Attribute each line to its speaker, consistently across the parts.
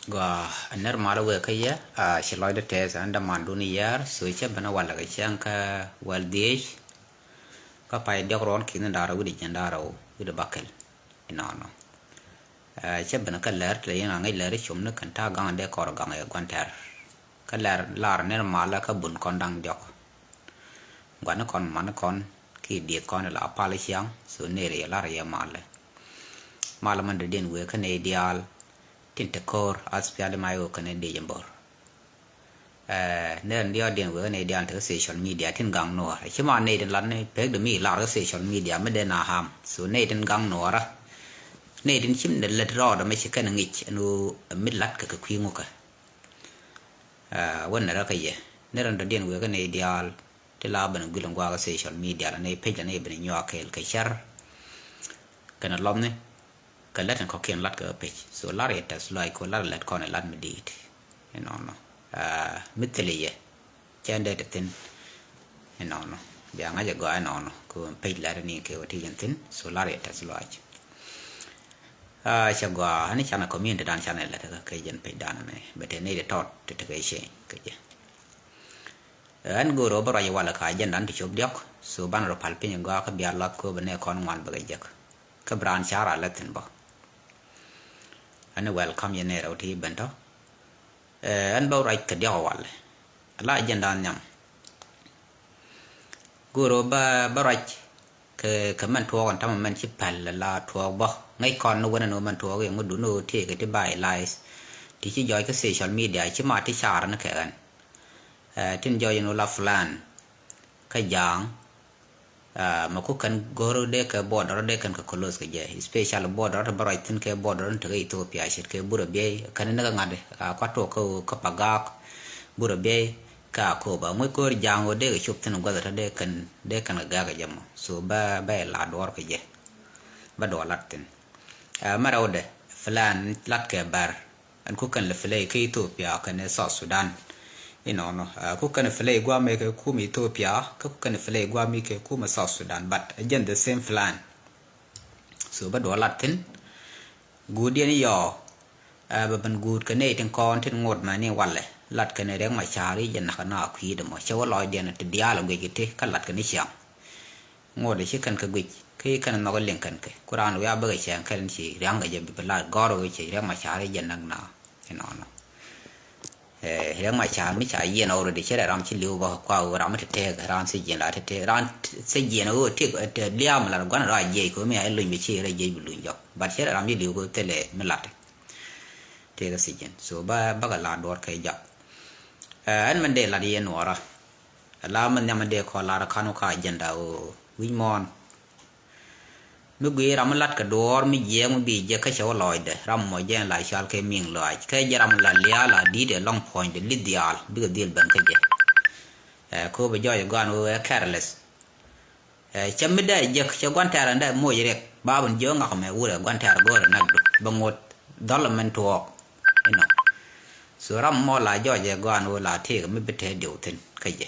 Speaker 1: Gua anar mala we kaya a shiloi de tes anda mandu ni yar suiche bana wala ga chanka wal dish ka pai de ron kin dara wudi jandara o wudi bakel inano a che bana ka lar tle yana ngai lar chum na kan ta gang de kor gang e gwantar ka lar ner mala ka bun kon dang jok gwana kon man kon ki di kon la pala chiang su ne re lar ya mala man de den we ka ne ideal tinta kor aspiale mayo kane de jambor ne ndio den we ne dian te social media tin gang no chima ne den lan ne pe de mi la social media me de na ham so ne den gang no ra ne den chim de let ro da me chi kan ngich anu mid lat ka ka kwi ngoka wonna ra kaye ne ran den we ka ne ideal te la ban gulon gwa social media ne pe de ne ben nyo akel ka char kana lom ne ka let ko ken lat ka pe so la re tas like ko la let ko ne lat medit no mitliye chande de tin no ya nga go no ko pe la ni ke wati tin so la re tas like cha go ani chana community dan chana la ta ka jen pe dan ne bete ne de tot te ke she ke je an go ro bara ya wala ka jen dan ti chob diok so ban ro pal pe ngo ka biar la ko bene kon wan ba ge ka bran chara la tin ba anh welcome ye ne rauti bento anh bao rai ka dia wal la agenda nyam guru ba rai ke man to kan tam man chi pal la to bo ngai kon no wona no man to ge ngudu no ti ke ti bai lai ti chi joy ka social media chi ma ti char na ke an tin joy no la flan ka yang mà cũng cần goro de ka border de kan ka kolos ka je special border barai tin ke border to Ethiopia shit ke burabe kan na ngade ka to ko ka pagak burabe ka ko ba mo ko jango de ka chup tin goda de kan ga ga jamo so ba la dor ka je ba do latin marawde flan lat ke bar an ku kan le fle ke Ethiopia kan South Sudan no ku kan fle gwa me ke ku mi Ethiopia ku kan fle gwa mi ke ku ma South Sudan but again the same plan so ba do latin good ni yo ba ban good kan ne tin kon tin ngot ma ni walle lat kan re ma chari jen na na kwi de mo chaw lo de na te dialo ge ke te kan lat kan ni xiang ngode shi kan ka gwi ke kan no ga len kan ke quran ya ba ga xiang kan chi rang ga je ba la goro ge chi re ma chari jen na no yang macam mi cai yen orang di sini ram cili ubah kau ram tete ram sejen lah tete ram sejen oh tik dia malah gua nak rajai kau mi ayah lu mi ciri rajai belum jauh, but sini ram cili ubah tele melat tete sejen, so bagai lador kerja, an mende ladi yen ora, la mende mende kau lara kanu kau agenda oh wimon, mi gue ram lat kedor mi je mi bi je ka chaw loy de ram mo je la chal ke ming loy ke je ram la lia la di de long point de lidial bi ga dil ban ke je ko be joy gan o careless cham mi da je ka gwan tara nda mo je rek babun jo nga me wura gwan tara go na du ba ngot dolmen to so ram mo la jo je gan o la te mi be te de utin ke je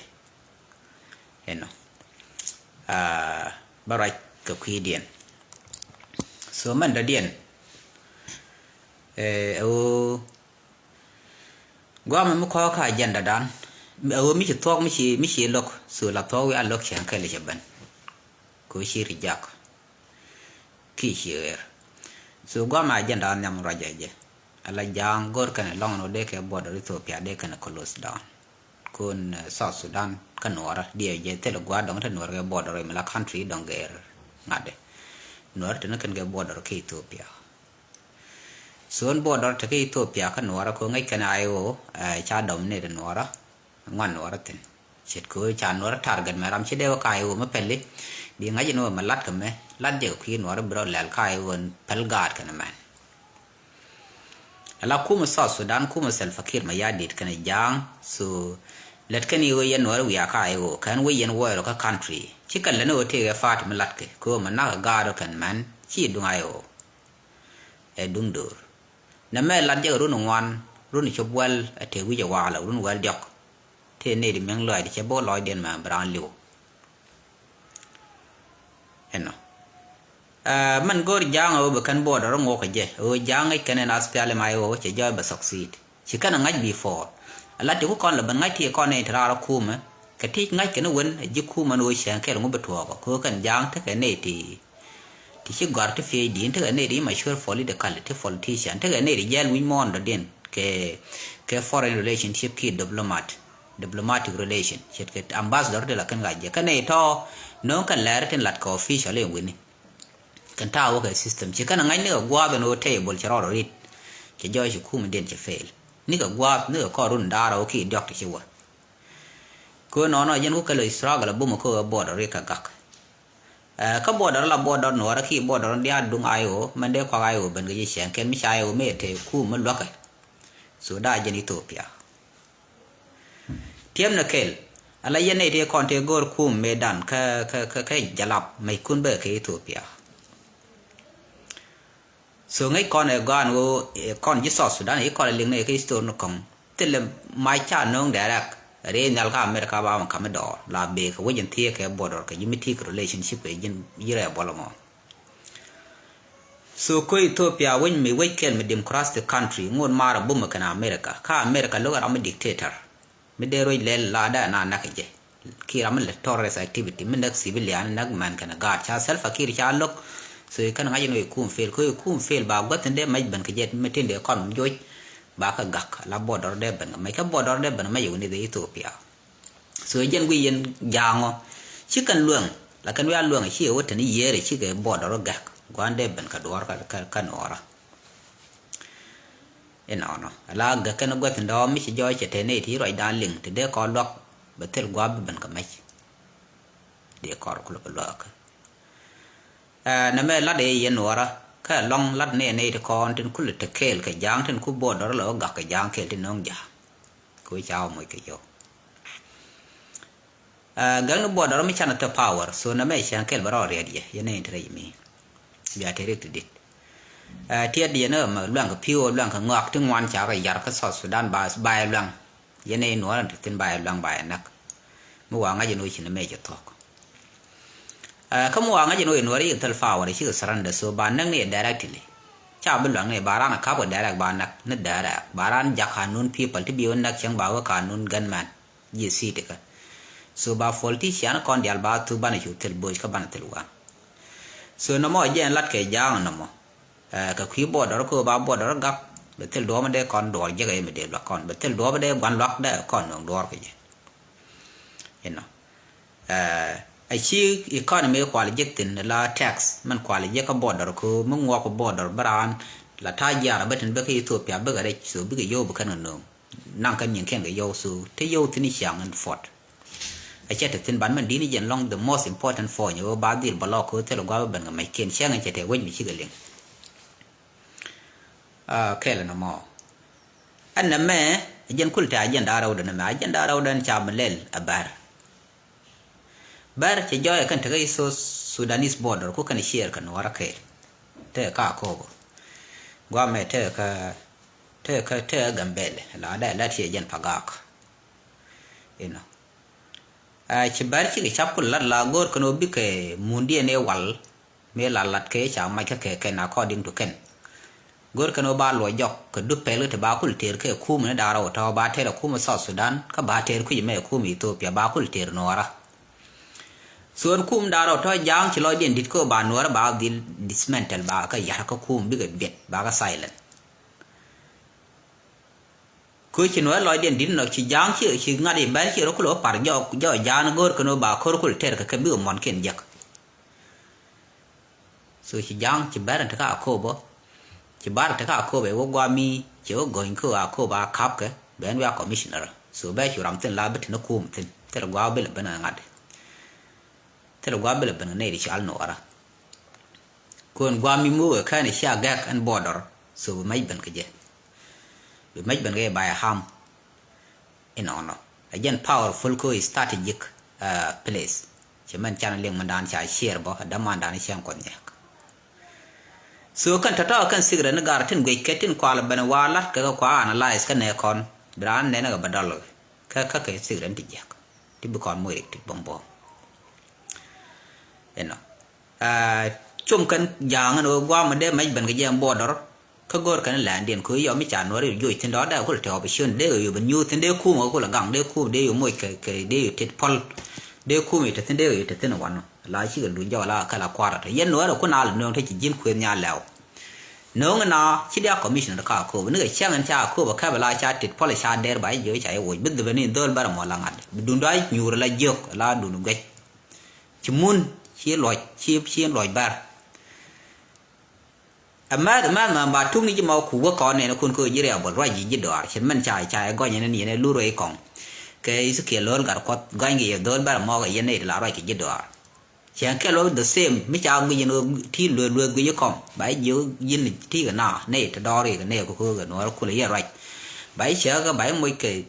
Speaker 1: barai ka kwidian so man da dien gwa me ko ka agenda dan mi chi tok mi chi lok so la to wi alok chen ka le ban ko shi rijak ki shi so gwa ma agenda nyam rajaje ala jang gor kan long no de ke border Ethiopia de kan close down kun South Sudan kan ora dia je tele gwa dong tan ora border me la country dong ger ngade nor tan kan ge border ke Ethiopia son border ke Ethiopia kan ora ko ngai kan ayo cha dom ne den ora ngan ora tin chet ko cha nor target meram che de ka ayo me pelle bi ngai no ma lat me lat je ku nor bro lel ka ayo pel gad kan man ala kuma South Sudan kuma Salva Kiir ma yadit kan jang so let kan yo yen nor wi aka ayo kan we yen wo ka country chikan le no te ga fat malat ke ko man na ga do kan man chi dung ayo e dung dur na me lat je run ngwan run chobwal te wi ja wala run wal jok te ne di meng loy di che bo loy den ma bran liu eno มันก็ยังเอาไปกันบอดเรางอกเจยังไอ้กันนัสเปียเลยไม่เอาจะย่อยไป succeed ชิกันง่าย before แล้วที่กูก่อนเลยมันง่ายที่ก่อนในทาราคูมกะที่ง่ายกันวันยิ่งคูมันโอ้ยเสียงแค่ลงไปถั่วก็กันยังถ้าแค่เนี่ยที่ชิกอดที่ฟีดีนถ้าแค่เนี่ยที่มาช่วย political ที่ politician ถ้าแค่เนี่ยที่ยันวิมอนระเด่นแค่ foreign relationship ที่ diplomatic relation เช่นแค่ ambassador เดี๋ยวละกันง่ายกันเนี่ยท่อน้องกันแล้วที่หลัดก็ official เลยวินกันท่าว่าแค่ system ชิกันง่ายเนี่ยกว่าเป็นโอเทบอลชะรอริดจะย่อยชิคูมันเด่นจะ fail นี่ก็กว่าเนี่ยก็รุ่นดาราโอเคดอกที่ชัวก็นอนยันกูก็เลยสระก็เลยบุ้มก็บอดเรียกกักก็บอดเราบอดหนูอะไรขี้บอดเราเดียดดุงไอโอมันเด็กกว่าไอโอเป็นก็ยิ่งเสียงเกินไม่ใช่ไอโอไม่เทคู่มันล็อกเลยสุดายันอิตาลีเทียมนักเขลอะไรยันในที่คอนเทกอร์คู่เมดันแค่จะหลับไม่คุ้นเบอร์แค่อิตาลีส่วนไอ้ก่อนไอ้ก่อนกูก่อนยิ่งสอดสุดาไอ้ก่อนเลี้ยงในแค่สโตนกงแต่เลยไม่ชาน้องเด็กเรียนยัลก็อเมริกาบ้ามันคำไม่ดอลาเบกว่ายันเที่ยแค่บอดก็ยังไม่ที่ relationship ก็ยังยี่ระบอลมั้งส่วนคุยทั่วไปวันมีไว้เกินมา democratic country งวนมาระบุมากันอเมริกาข้าอเมริกาลูกเราไม่ dictator ไม่ได้รวยเล่ลาได้นานนักเจคีเราไม่เล่ terrorist activity ไม่นัก civilian นักมันกันกาดชา self คีริชาลูกส่วนกันงั้นยังไงคุ้ม fail คุ้ม fail บางก็ถึงได้ไม่บันก็เจ็ดไม่ถึงได้ก่อนมันย่อยบางก็กักลาบอดเราได้บันไม่ก็บอดเราได้บันไม่อยู่ในอิตาลีส่วนยันกุยยันยางอ๋อชิกันล่วงแล้วกันว่าล่วงชี้ว่าถึงนี่เยอะเลยชิกันบอดเรากักกวนได้บันกันดอร์กันออระเอ็นอ๋อเนาะแล้วกักกันก็ถึงดอไม่ใช่ย่อยจะเทนี่ที่รอยด้านลิงถึงได้ก่อนล็อกบัดเทลกว่าบันกันไม่เดี๋ยวก่อนคุลบล็อกนั่นแม่ลัดเอยันออระแค่ลองลัดเนี่ยในที่ก่อนถึงคุลตะเคลกับยางถึงคุบอดเราแล้วกักกับยางเคลที่น้องยาคุยเจ้าไม่กี่โยกังนบอดเราไม่ชนะตัว power ส่วนนั้นไม่ใช่แค่บารอเรียดียันนี่ที่ไรมีบิอาเทเรกติดเทียดดีเนอะมาเรื่องกับพิวเรื่องกับงอกถึงวันจากยาร์ก็สอดสุดด้านบาสบายเรื่องยันนี่หนูนั่นถึงบายเรื่องบายนักเมื่อวานก็ยันนู่นชินไม่จะทอกเขาเมื่อวานก็ยันนู่นหนูเรียกเทลฟ้าวันที่ชื่อสรันเดอร์โซบานนั่งเนี่ย directly ชาวบ้านหลังเนี่ยบารานักขับว่า direct บานนักนั่น direct บารานักจากขานุน people ที่บิวนักเชียงบ่าวขานุน gunman ยี่สิบเด็กso ba politician kon dial ba tu bana chu tel boy ka bana tel wa so no mo jen lat ke jang no mo ka kwi border ko ba border gap be tel do ma de kon do je ga me de la kon be tel do ba de ban lok de kon no do ke je you know ai chi economy quality tin la tax man quality ka border ko mu ngo ko border bran la ta ya ba tin be ke Ethiopia be ga de so be ke yo be kan no nang kan yin ken ga yo so te yo tin xiang and fortไอ้เจ้าถึงบ้านมันดีนี่ยันลอง the most important for อยู่บ้านดีบล็อกเขาเท่ากับว่าเป็นกับไม่เขียนเชื่อไงเจ้าเทวันมีชื่อกันเลยแค่ละน้องมออันนั้นแม่ยันคุลตายันดาราอุดนแม่ยันดาราอุดนชาวมันเล่นบาร์จะย่อยกันถึงไอ้สุดานิสบอร์ดเราคุกันเชียร์กันวาระเคเธอข้าโคบว่าแม่เธอกันเบลแล้วได้แล้วเชียร์ยันพากากเนาะชิบาร์ชิกชับกุลลัดลากอร์คโนบิเคมุนดีเนวัลเมลัลลัดเคชาไม่เคนาคอดิ้งตุเคนกอร์คโนบาลวยอกกดุเปลือที่บาคุลเทอร์เคคู่มันดาราทว่าบาเทอร์คู่มันซอสสุดานก็บาเทอร์คู่ยังไม่คู่มีตัวเปียบาคุลเทอร์นัวระส่วนคู่มันดาราทว่ายางชิลอยเดียนดิดก็บานัวระบาดิลดิสแมนเทลบาก็ยาก็คู่มันบิกเบ็ดบาก็ไซเลนคุยชินว่าลอยเดียนดินเราชิยางชิงาดีแบบชิเราคุโลปาร์ย่อยานกอร์คโนบาคอร์คุลเทอร์ก็บิวมันเข็นยักส่วนชิยางชิบาร์นทก้าโคบชิบาร์นทก้าโคบว่าว่ามีเจ้าโกอิงคืออาโคบาคับกันเป็นว่าคอมมิชเนอร์ส่วนแบบชิรำเต็นลาบิทนคุมเต็นเทลว่าเบลเป็นอะไรเทลว่าเบลเป็นอะไรดิฉันโนอาระคนว่ามีมือแค่ในชาแกกอันบอร์ดร์ส่วนไม่เป็นกันเจไม่เป็นไงบายฮัมอินอ่อนไอ้ยัน powerful คือ strategic place ใช่ไหมจานเลี้ยงมันดานชายเชียร์บ่ดามันดานเชียงคนเนี่ยส่วนกันถ้าเรากันสิ่งเรื่องการทิ้งไว้แค่ทิ้งความเป็นว่าลัดก็กว่า analyze กันเนี่ยคนบรานเนี่ยนะก็บัดดอลแค่สิ่งเรื่องที่ยากที่บุคคลมือเด็กที่บ่งบอกเห็นเนาะ chum kan yang no gwa ma de mai ban ga jam border ka gor kan la ndien ko yo mi cha no ri yu tin đó da ko te option de yu ban yu tin de ku mo ko la gang de ku de yu moi ke de yu tet pol de ku mi te tin de yu te tin wan la chi ga lu jo la ka la kwara te yen no ro ko na la no te chi jin ku nya law no nga na chi da commission da ka ko ne ga chang an cha ko ba ka ba la cha tet pol cha der ba yo cha wo bid de ni dol bar mo la ngad dun dai nyur la jok la du nu ga chi mun chi loj chi loj bar mà bà tung đi mà khu con này nó kun cứ như vậy bảo rồi gì đó thì mình chạy gọi như này lú rồi còn cái sự kiện lớn cả có gọi gì đó bà mà cái này là rồi cái gì đó chẳng cái lối the same mấy cháu bây giờ nó thi lừa cái gì còn bảy dưới yên thi cái nào này thì đo đi cái này của cái nó cũng là rồi bảy sợ cái bảy mấy cái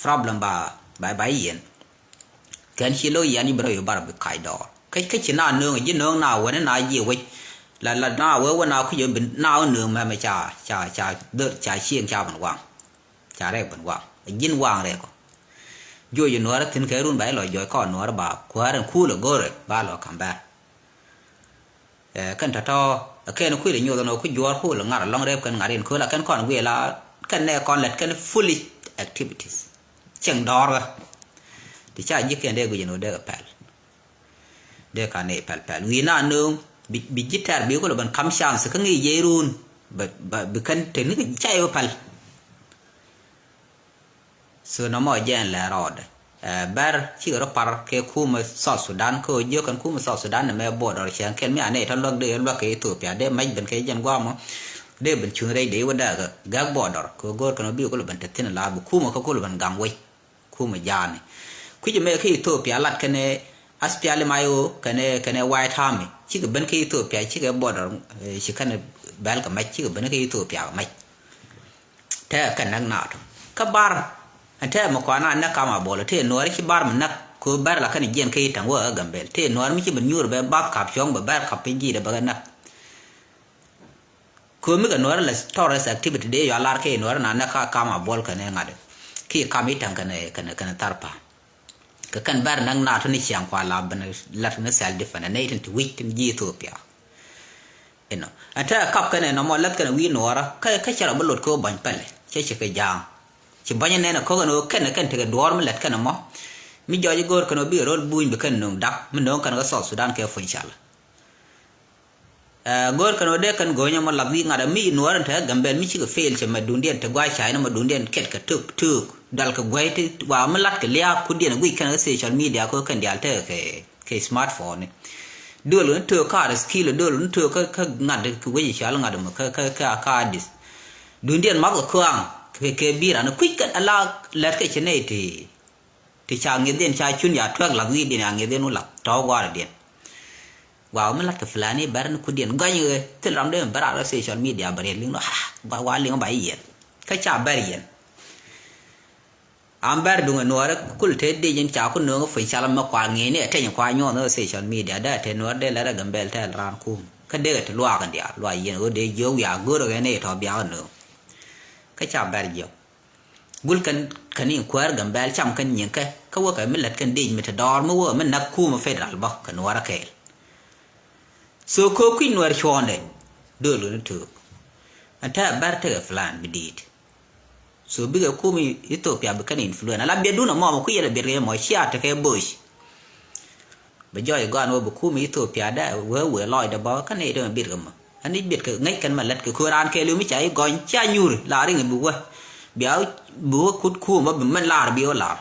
Speaker 1: problem bà bảy yên cái chỉ lối yên như bây giờ bà bị cài đó cái chuyện nào nương cái nương nào cái nào gì vậy là nào với nào khi giờ bình nào nương mà chả đợt chả xiên chả bằng quang chả đây bằng quang dính quang đây có rồi giờ nó tin cái run bảy loại rồi còn nó bà quá là khu là gore ba loại cầm ba cái thằng to cái nó khui là nhiều nó khui gió khu là ngã long rep cái ngã điện khơi là cái còn về là cái này còn là cái fully activities chẳng đo rồi thì chả như cái đây bây giờ nó đây phải đây cái này phải vì nó nương bị gitar bị ko ban kam sham sa kan yi run ba kan te ni chai wa pal so no mo jen la rod bar chi ro par ke kuma South Sudan ko je kan kuma South Sudan me border chan ken mi ane tan lok de lok ke Ethiopia de mai ben ke jan gwa mo de ben chung re de wa da ga border ko gor kan bi ko ban te tin la bu kuma ko ban gam we kuma jani ku je me ke Ethiopia lat kan aspiale mayo kane white army chi ga ban ke Ethiopia chi ga border chi kan bal ka mai chi ga ban ke Ethiopia mai ta kan nan na to ka bar anta ma kwana na kama bola te no ri bar man nak ko bar la kan jen ke tan wa gambel te no mi chi ban yur be ba kap chong ba bar kap ji da ba na ko mi ga no la tourist activity de ya lar ke no na ka kama bol kan ngade ki kami tan kan tarpa cái căn bản năng nào thôi ni chẳng qua là bên là nó self defense này thì weak thì gì Ethiopia, eno, anh thấy cặp cái này nó mà lát cái này win nó ra, cái chợ bớt lột cô bánh pelle, cái giang, chỉ bao nhiêu này nó có cái nó cái cái đồ mà lát cái nó mà, mi giờ cái gói cái nó bị rồi buồn bị cái nó đắp, mình nó cái nó South Sudan cái phơi chal, gói cái nó để cái gói nhưng mà làm gì ngada mi nó ra thấy gamben mi chỉ cái fail chỉ mà đun điện thì quay trái nó mà đun điện kết cái thực dal ka gwaiti wa malat ka lia ku dia ngui kan social media ko kan dia te ke smartphone dolo to ka skill dolo to ka ngad ku wi shala ngad ma ka dis dun dia ma ko kwang ke bira no quick ala let ka chene ti cha ngi den cha chun ya twak la wi din ngi den no la to wa den wa malat ka flani bar no ku dia ngai te ram de bara social media bare ling no wa ling ba yen ka cha bar yen amber dunga nuara kul te de yin cha ku no fa shala ma kwa nge ne te yin kwa nyo no social media da te no de la gambel te ran ku ka de te lwa kan dia lwa yin o de yo ya go ro ne to bia no ka cha bar yo gul kan ni kwar gambel cham kan yin ka wa ka milat kan de mi te dor mo wa man nak ku ma federal ba kan nuara ke so ko ku nuar chonde do lo tu anta bar te flan bidit so biga kumi Ethiopia bukan influence la biadu na mo ku yele birge mo chia te ke bush ba joy go an wo kumi Ethiopia da we loy da ba kan e do birge mo ani bit ke ngai kan malat ke Quran ke lu mi chai gon cha nyur la ri ngi bu wa biao bu kut ku ma man la bi o la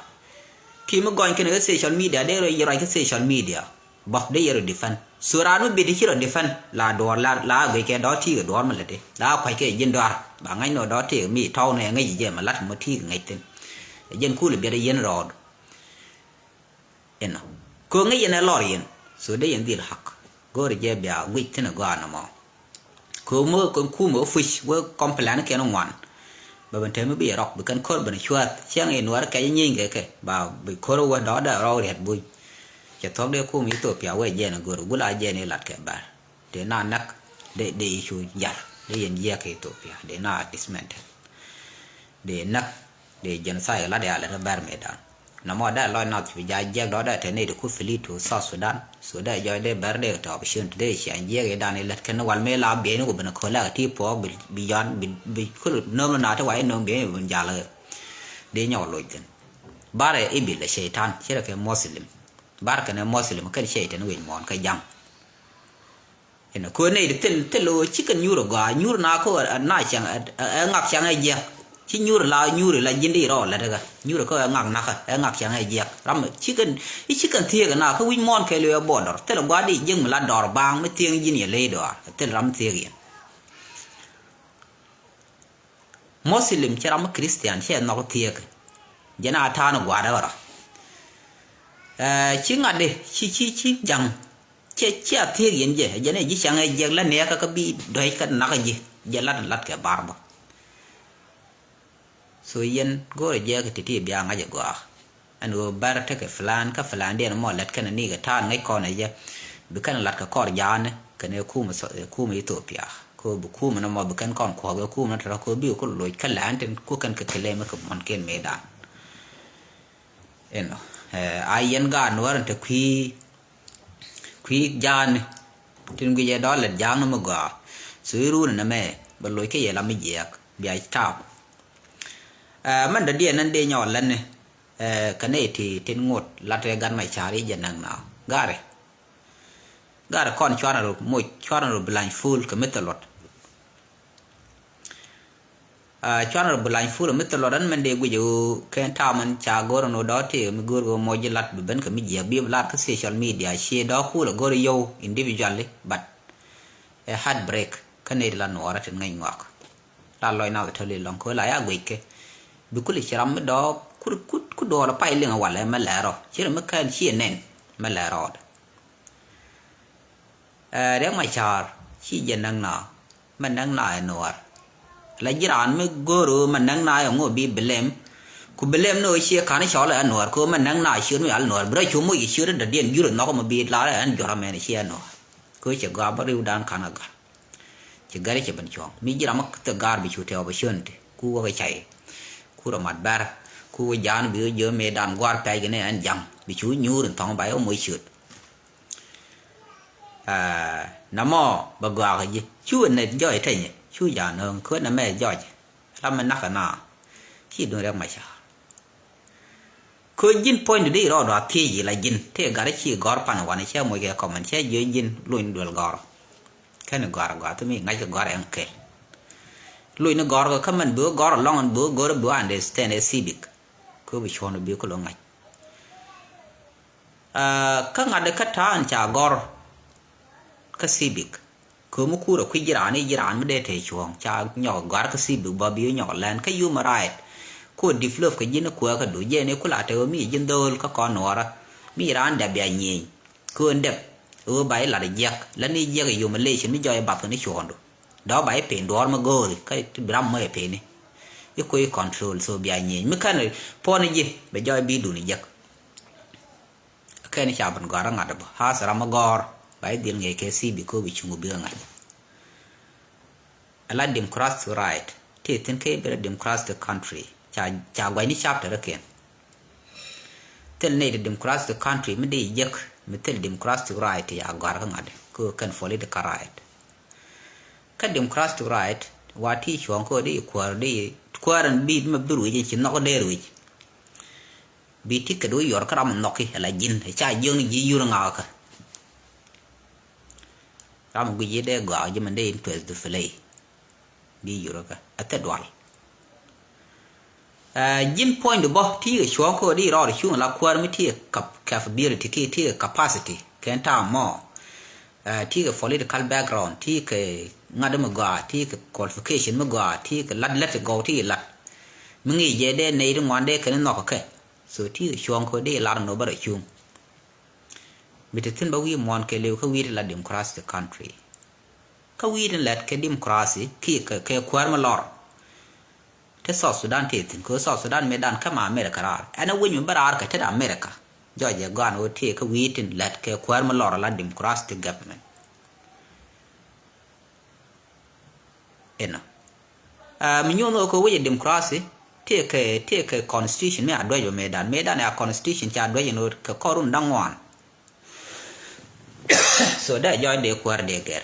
Speaker 1: ki ma gon ke ne social media de ro yero ke social media ba de yero defend suranu bi de hiro defend la do la be ke do ti ke do ma le de la kwai ke yin do bà ngay nó đó thì mi thau này ngay gì mà lát một thi ngay tên dân khu là biết yên rồi yên cô ngay yên lo yên số đấy yên gì là học cô để chơi bia quýt thế nào qua nó mà cô mơ con khu mơ fish với con phải làm cái nó ngoan bà bên thế mới bị rọc bị cân khôn bên chuột chiang yên nó cái nhìn cái bà bị khô qua đó đã rồi đẹp vui chỉ thoáng đây khu mỹ tổ béo về nó gửi bút lại về này lát cái bà để nan nắc để chui giặt để yên gia ke Ethiopia để na dismantle để nak để genocide la để ala bar medan nó mà đã lo nào thì giờ giờ đó đã thế này được khu philly to South Sudan giờ đây bờ đây tao bị xuyên đây sẽ giờ cái đàn này là cái nó quan mê la biển của bên nó khơi là tí po bị giòn bị khơi nôm nó thế vậy nôm biển bên già là để nhỏ lôi tiền bara ibil là shaitan chỉ là cái Muslim bara cái Muslim cái shaitan người mòn cái jam ina ko này được tel lo chicken nyuro ga nyuro na ko na chang ngak chang ai je chi nyuro la jindi ro la daga nyuro ko ngak na ka ngak chang ai je ram chicken thia ga na ko win mon ke lo border tel gwa di jing la dor bang me tieng yin ye le do tel ram thia ga Muslim chi ram Christian chi na ko thia ga jana ta na gwa da ra chi ngade chi jang che thia yin je jane ji chang ai je la ne ka bi doi ka na ka ji je lat ke barba so yen go je ka titi bia nga je go an go bar ta ke flan de mo lat kan ni ga ta ngai ko na je bi kan lat ka kor jan ka ne ku ma Ethiopia ko bu ku ma no mo bi kan kon ko ga ku ma tra ko bi ko loy ka lan ten ku kan ka kele ma ko mon ken me da eno ayen ga no ran ta kui jan tin gye do la jang no ga suiru na me ba loy ke ye la mi je bi ai ta man da dia nan de nyo lan ne ka ne ti tin ngot la te gan mai chari je nang na gare kon chwana ro mo chwana ro blind fool ka metalot chwana ro blind fool metalot an man de gu ju ken ta man cha goro no do te mi goro mo je lat ben ka mi je bi lat ka social media she do ku la goro yo individually but a heartbreak ka ne la no ara tin ngai ngak la loy na ta le long ko la ya gwe ke bi ku le chiram do ku do la pai le ngwa le ma la ro chi ma kan chi nen ma la ro de ma char chi je nang na man nang na no la jiran me goro man nang na ngo bi belem ku belem no chi ka ni chola no ko man nang na chi no al no bra chu mo chi da dien juro no ko ma bi la an jora me ni chi no ko che ga ba ri dan kana ga che gari che ban chong mi jira ma ta gar bi chu te ba shonte ku ga chai ku ro mat bar ku jan bi je me dan gwar tai ga ne an jam bi chu nyu ren tong ba o mo chi namo ba ga ga ji chu ne jo ai tai chu ya no ko na me jo la man na kana ki do ra ma cha ko jin point de ro do ti ji la jin te ga ri chi gor pan wa ne che mo ge ko man che je jin luin dol gor kan gor to mi ngai gor an ke luin gor ko man bu gor long an bu gor bu understand civic ko bi chon bi ko lo ngai ka ngade ka ta an cha gor ka civic ko mu ku ro ku jiran me de te chuong cha nyo gar ka civic ba bi nyo lan ka human right ko develop ka jin ko ka do je ne ku la te mi jin dol ka ko nora mi ran da bia nyi ko ndep o bai la de yak la ni je ga human relation mi joy ba ni chondo do bai pe ndor ma go ka bram me pe ni e ko control so bia nyi mi kan po ni je be joy bi du ni yak ka ni cha ban gar ngada ba ha sara ma gor bai dil nge ke si bi ko bi chungu bi ngada ala democracy right te tin ke be democracy country cha gwai ni chapter ke tel ne democracy country me de yek me tel democracy right ya gar ngade ko kan foli de right ka democracy right wati chon ko de kwaran bi me bru je chin no de ru bi ti ka do yor kram no ki la jin cha jong ji yur nga ka ram gu je de ga je man de interest de flay bi yur ka ata dwal jin point bo ti chon ko di ro chu la kwar mi ti capability ti capacity can ta mo ti political background ti ke ngada ma ga ti ke qualification ma ga ti ke let go ti lat mi ngi je de nei ru ngwan de ke no ka so ti chon ko de la no bara chu mi te tin ba wi mon ke le ko wi la democracy country ka wi den let ke democracy ki ke kwar ma lor te South Sudan te tin ko South Sudan me dan kama America rar ana wi mi bara ka te America Georgia gan o te ka wi tin let ke kwar ma lor la democracy government eno mi nyono ko wi democracy take constitution me adwa yo medan ya constitution cha adwa yo ka korun dangwan so da joy de kwar de ger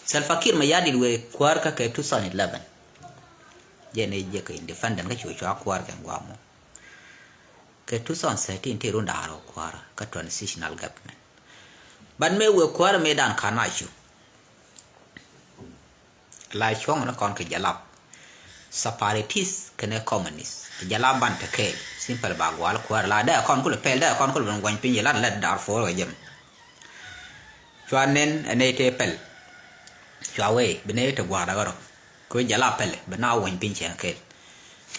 Speaker 1: Salva Kiir ma yadi we kwar ka ke 2011 jene je ka independent ka chuo kwar ka ngwamo ke 2013 ti runda haro kwar ka transitional government ban me we kwar medan kana chu la chong na kon ke jalap separatist kene communist jalap ban te ke simple ba gwal kwar la da kon kul pel da kon kul ban gwan pin la dar fo ga jem chwanen ene te pel chwawe bene te gwa da garo ko jalap pel bana wan pin che ke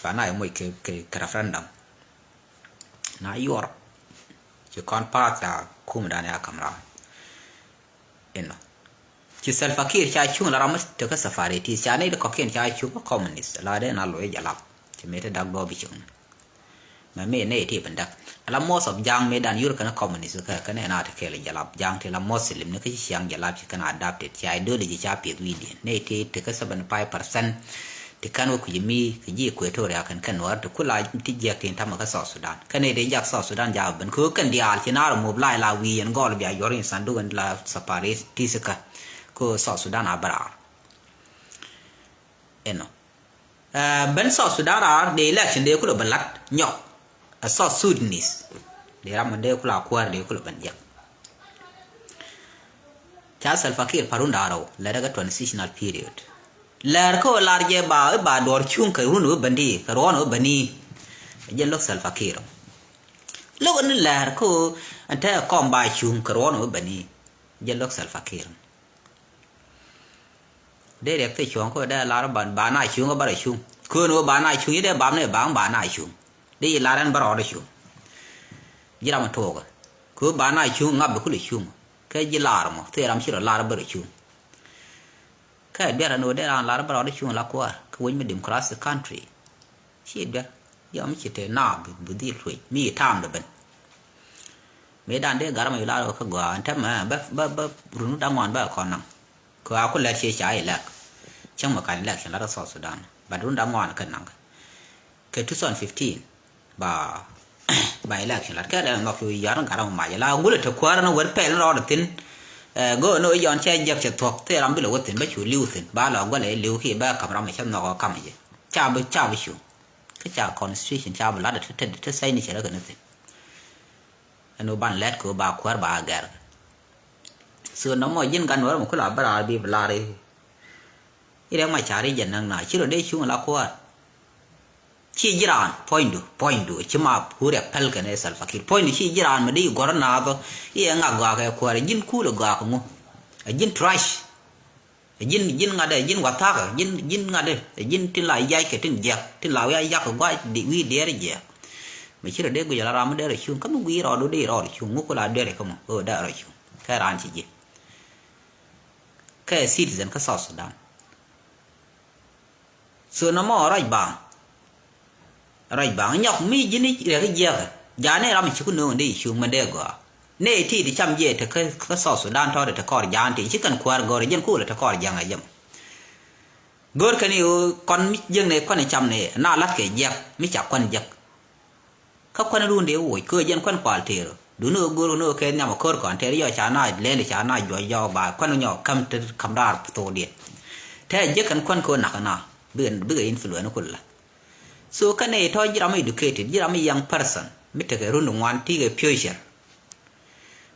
Speaker 1: bana mo ke referendum na yor ci kon parata kum da ne akamra eno ci Salva Kiir cha chung la ramat te ka safari ti cha ne ko ken cha chu ko communist la de na lo e jalap ci mete dag do bi chung ma me ne ti banda la most of jang me dan yur kana communist ka ne na te ke le jalap jang te la muslim ne ka ci yang jalap ci kana adapted ci ay do le ci cha pi wi di ne ti te ka 75% ti kan ko yimi ki ji Equatoria kan war to kula ti je tin tam ka South Sudan kan ne de jak South Sudan ja ban ko kan dial ci na mo blai la wi en gol bi ayorin sandu en la safari ti se ka ko South Sudan abra eno ben South Sudan ar de election de ko balat nyok a South Sudanese de ram de ko la kwar de ko ban jak cha Salva Kiir parunda ro la daga transitional period lar ko lar je ba dor chung ka runu bandi ka rono bani je lok Salva Kiir lo ni lar ko anta kom ba chung ka rono bani je lok Salva Kiir de rek te chong ko da lar ban ba na chung ba ra chung ko no ba na chung de ba ne ba na chung de laran ba ro de chung jira ma to ko ba na chung ngab ko le chung ka ji lar mo te ram shiro lar ba ra chung ka biara no de ran lar ba ro de chung la ko ko won me democratic country chi da yo mi chite na bu di lwe mi tam de ben me dan de gar ma ila ko go anta ma ba runu da ngwan ba ko nan ko a ko la che cha ila chang ma kan election la South Sudan ba runu da ngwan kan nan ke 2015 ba election la ka da ma ku ya ran gar ma ya la ngul te kwara no wer pel ro de tin go no yon che jak che tok te ram bi lo tin ba chu liu tin ba la go le liu ki ba kam ram che no ko kam ye cha bu chu cái cha constitution cha bu la de te sai ni che la kan tin no ban let ko ba kwar ba gar so no mo yin kan no mo ko la ba bi la re ire ma cha ri jen nang na chi ro de chu la ko chi jiran point do chi ma pure pel kan e Salva Kiir point chi jiran ma de gor na do ye nga ga ka ko jin ku lo ga ko mo jin trash jin nga de jin wa ta jin nga de jin tin la yai ke tin jak tin la ya ko ga di wi de re je ma chi ro de go ya ra ma de re chu kam wi ro do de ro chu ngo ko la de re ko mo o da ro chu ka ran chi je ka citizen ka South Sudan so no mo rai bang nhọc mi jini re je ja ne ram chi ku no de chu ma de go ne ti di cham je te ka South Sudan to de ko ja ti chi kan kwar go re jen ku le te ko ja nga jam gor kan yu kon mi jeng ne kon cham ne na lat ke je mi cha kon je ka kon ru de wo ko jen kon kwal te du no gor no ke nya ma kor kon te yo cha na le cha na yo ba kon nyo kam te kam dar to de te je kan kon ko na bu influence ko la so kane to jira ma educated jira ma young person mite ke rundu wan ti ke future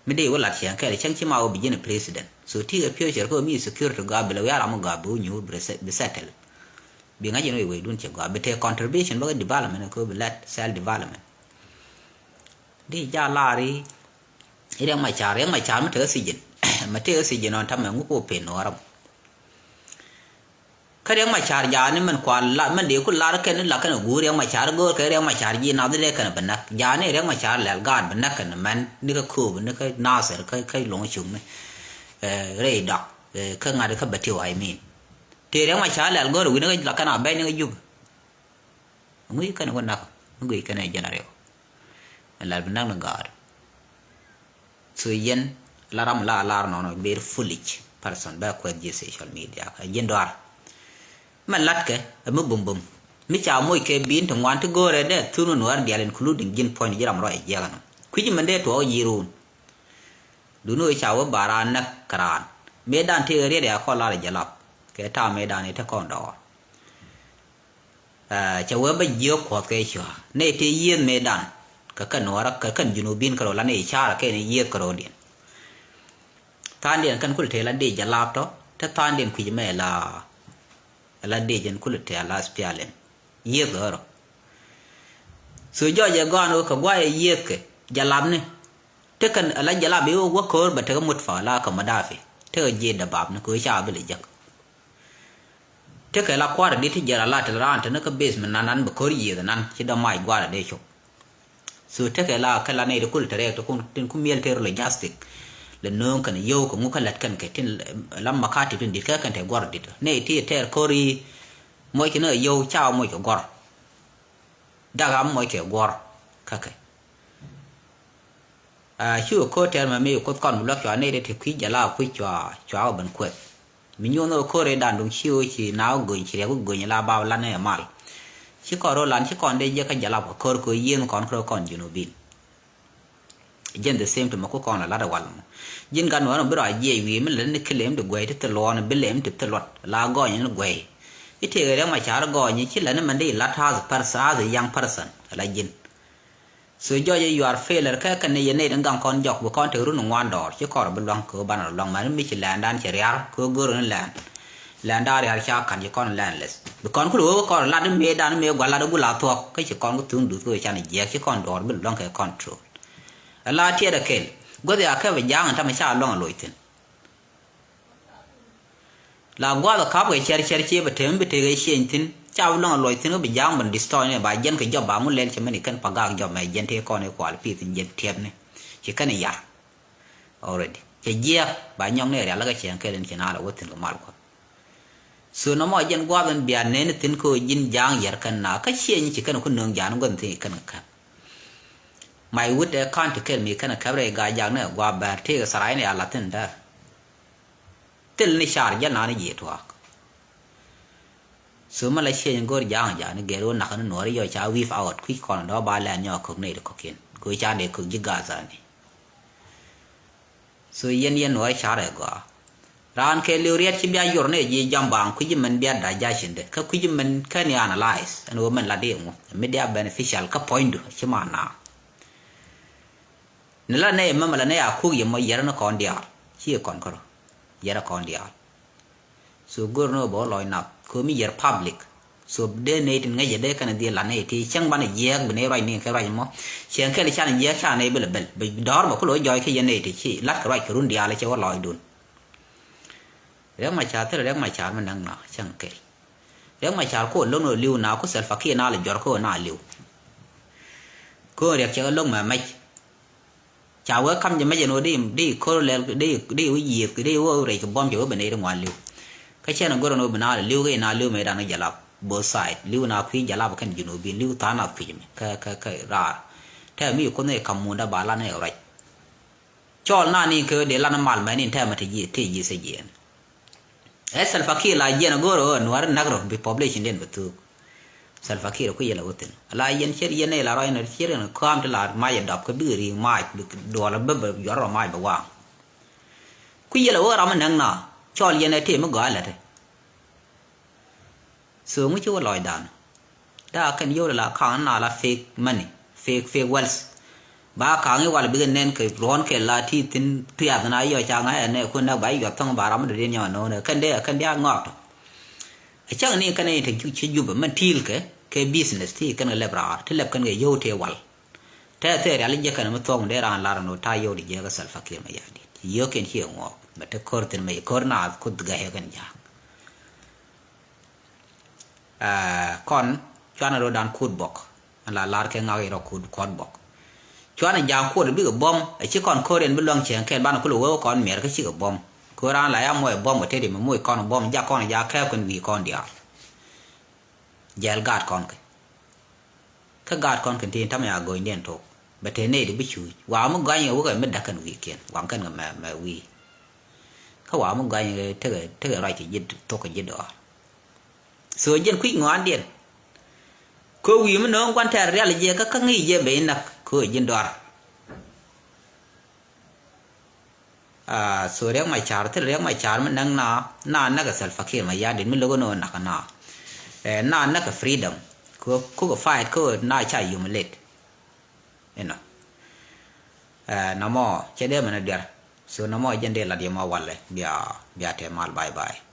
Speaker 1: mi de wala tian ke chang chi ma o bi president so ti ke future ko mi security ga bela ya ma ga bu nyu be settle bi nga jeno we dun che ga be te contribution ba development ko be let self development di ja lari ire ma chare ma te oxygen ma te oxygen on tam ngu ko pe no ram kare ma char ja ni man kwal la man de ku lar ken la kan gu re ma char go kare ma char ji na de kan banak ja ne re ma char la gad banak kan man ni ka ku ni ka na ser kai long chung ne re dak ka nga de ka bati wa min te re ma char la go ru ni la kan ba ni ju ngui kan ko nak ngui kan e jana re la banak na gad so yen la ram la no no be foolish person ba ko je social media yen doar มันลัดแกมึงบุมมิชาวมวยแกบินถึงวันที่กูเรเดทุนนวดเดียร์ including ยินพอยยี่รำร้อยเยอะกันคุยมันได้ตัวยีรูนดูนู่นชาวบารานักกรานเมดานที่เรียกเขาลาเลยจะหลับแกท่าเมดานนี่ถ้าก่อนดอชาวบ้านเยอะขวดแกชัวในที่ยืนเมดานก็กันนัวรักก็กันยูนูบินกระโดดแล้วในชาละแกในยืดกระโดดเดียนท่านเดียนกันคุยเทลันดีจะหลับต่อถ้าท่านเดียนคุยไม่ละดีจันคุยเทลัสเปียเลนยืดเหรอสุดยอดจะก้อนโอ้ขว่ายืดแกจะหลับเนี่ยถ้ากันอะไรจะหลับอยู่ว่าโคตรบัดเธอก็มุดฝ่าลาก็มาได้ฟิเธอยืดดับบาปนะคุยชาไปเลยจักถ้าเกิดเราคว้าเรื่องที่จะละที่ร้านเธอเนี่ยก็เบสมันนั้นบุคคลยืดนั้นที่ดำไม่กว่าเดี๋ยวชกสุดถ้าเกิดเราแค่ละในทุกคนเธอเรียกทุกคนถึงคุ้มเมียนเธอเลยจัสติกแล้วน้องกันโยกงูขันเล็ดกันแค่ที่ลำมาคาที่เป็นดิแค่กันเธอกว่าดิในที่เธอโครีมวยที่เนี่ยโยเจ้ามวยกับกว่าดักมวยกับกว่าค่ะแค่ชื่อโคเทอร์มันมีโคตรก่อนบุลักจอในเรื่องที่คุยจะเล่าคุยจ่อบันขวดมีโยนโคเรดันดงชิวชีน้าวกุยชีเรียกกุยลาบาวลันเนี่ยมาลชิคอโรลันชิคอนได้ยังกันจะเล่าโคร์กุยยืนก่อนโคร์ก่อนยูโนบินยันเดซเซมต์มาโคก่อนละระวังยันกันว่าเราเยี่ยวีมันเล่นเคลมเด็กเว้ยที่ตลอดเบลเลมที่ตลอดลาก่อนยังเว้ยอีเทเรื่องมาชาร์ก่อนยังชิลนั้นมันได้ลัดฮาสเพอร์ซาสยังเพอร์สันอะไรยินสุดยอดยูอาร์เฟลล์แค่กันในยันในดังกังคอนจอกบุคคลถือรุ่นงวันดอร์ชิคอร์บลังคือบ้านเราลองมันไม่ใช่แลนด์ด้านเฉลียร์คือกูรุ่นแลนด์ด้านเรียร์ชากันชิคอนแลนด์เลสบุคคลคุณรู้ว่าก่อนลาดเมดานเมกว่าลาดบุลาทวกก็ชิคอนก็ถึงดูตัวฉันเยอะชิคอนดอร์บุลังแค่คอนโทรลลาที่ระเกลก็จะแค่ไปย่างทำให้ชาลองลอยถึงลาว่าขับไปเชร์เชียบเทมไปเทเชียนถึงเจ้าลองลอยถึงก็ไปย่างมันดิสตอยเนี่ยบายันก็จะบามุเลนใช่ไหมนี่กันปากกาจะไม่ยันเทก่อนในควาลปีถึงยันเทียบเนี่ยชิกันเนี่ย already จะเยี่ยบายองเนี่ยแล้วก็เชียงแค่เล่นชนะแล้วว่าถึงก็มาแล้วส่วนน้องยันว่าเป็นเบียนเนี่ยถึงก็ยินย่างยากันนะก็เชียนชิกันคนหนึ่งยานก็ถึงกันครับไม่วุฒิการที่เคยมีกันครับเรื่องการย่างเนี่ยว่าแบบที่สลายเนี่ยอะไรถึงได้ติลนิชาร์ยันนั่นยี่ตัวส่วนมาเลเซียยังก็ย่างเนี่ยเกลูนักนั่นหน่วยย่อยชาวีฟเอาท์คุยก่อนแล้วบาลแลนด์เนี่ยคุกเนี่ยคุกกินคุยชาเนี่ยคุกจิกาซานี่ส่วนยันหน่วยชาเลยก็ร้านเคลิเรียชิบยาอยู่เนี่ยยี่จำบางคุยมันเบียดได้ยาชินเด็กก็คุยมันแค่เนี่ย analyze อันนู้นมันละเดียงไม่ได้ beneficial ก็ point ใช่ไหมนะนั่นแหละเนี่ยมันละเนี่ยคุยยังไม่เยอะนะคนเดียวเชื่อก่อนก็เยอะคนเดียวส่วนกูรู้บอกลอยนักคือมีเยอะ public ส่วนเดนเนี่ยถึงไงจะได้กันเดียวละเนี่ยที่ช่างบ้านเยอะเป็นอะไรนี่แค่ไรมั้งเชียงแค่ลิชาเนี่ยเยอะชาเนี่ยเบลไปดอร์บอกเขาลอยย่อยแค่ยันเนี่ยที่ชี้ลัดกับไรกับรุ่นเดียวเลยเชื่อว่าลอยดุนเรื่องมาชาเท่าเรื่องมาชามันนั่งหนาช่างเกลเรื่องมาชาโคตรลงหลิวหนาโคเซลฟักกี้หนาเลยจอร์โคหนาหลิวก็เรียกเชื่อลงมาไม่ชาวคำจะไม่จะโน้ดีโคตรเลวดีวิญญาณดีว่าอะไรกับบอมเยอะเป็นในเรื่องวันหลิวก็เช่นนั้นก็โน้เป็นหนาหลิวก็หนาหลิวไม่ได้นะจะลับโบสายหลิวหนาคุยจะลับกันอยู่โน้บินหลิวตาหนาคุยมั้ยก็ราแท้มีคนในคำมูลได้บาลานในอะไรจอลหน้านี่คือเดี๋ยวลานน้ำมันไหมนี่แท้มาที่ยี่สิบเยนสัลฟักกี้ลายเย็นก็รู้หนูว่านักรบไป population เด่นประตูสัลฟักกี้เราคุยอะไรกันลายเย็นเชื่อเย็นเนี่ยลายเนี่ยเชื่อเนี่ยความที่ลายไม้ดับก็ดื้อรีไม้ดัวแล้วแบบย้อนเราไม้แบบว่าคุยอะไรว่าเรามันนั่งน่ะชอบเย็นเนี่ยที่มันก่อนเลยสูงไม่ชั่วลอยดานถ้าคันโยนละข้างน่ะละ fake money fake wealth บ้าข้างนี้ว่าเราเบื่อเน้นคือร้อนแค่ละที่ทิ้งที่อาจจะนายย่อยจางไงเนี่ยคนนักใบหยดทั้งบารามันเรียนอย่างโน้นคันเดียงอกไอ้ช่างนี่คันนี้ถึงชิดอยู่แบบมันทีลแค่ business ที่กันเล็บราที่เล็บกันก็โยเทวัลแต่เรื่องอะไรจะกันมันต้องได้ร้านลาโนทายโยดีเยอะก็สัลฟักกี้ไม่ยากดีโยเกันเชี่ยวงอกแต่ถ้าคอร์ตินไม่คอร์น่าคุดกระเหกันยากก่อนชวนเราดันคูดบอกลาแค่เงาเราคูดคอนบอกชวนยางโคตรบิ๊กบอมไอ้ชิคอนโคเรนเป็นเรื่องเชียงแค่บ้านเขารู้ว่าก่อนเมียก็ชิคบอมกูร้านหลายมวยบอมประเทศมันมวยก่อนบอมยาก่อนยาแค่คนวีก่อนเดียวเยลกาดก่อนกันถ้ากาดก่อนกันทีทำอย่างโกยเนียนถูกประเทศนี้ดิบิชุยว่ามึงไงว่ากันไม่ดักกันวีเกียนหวังกันกับแม่วีเขาว่ามึงไงเท่าไรจะยึดตัวกันยึดอ่ะ so jen quick ngon dien ko wi mo no kwan ta real je ka ngi je be nak ko jen dor so rek mai char te rek mai char man nang na ka sal fakir ma ya din mi logo no na kana na ka freedom ko fight ko na cha humiliate namo chede mana der so namo jende la dia ma walle bia te mal bye bye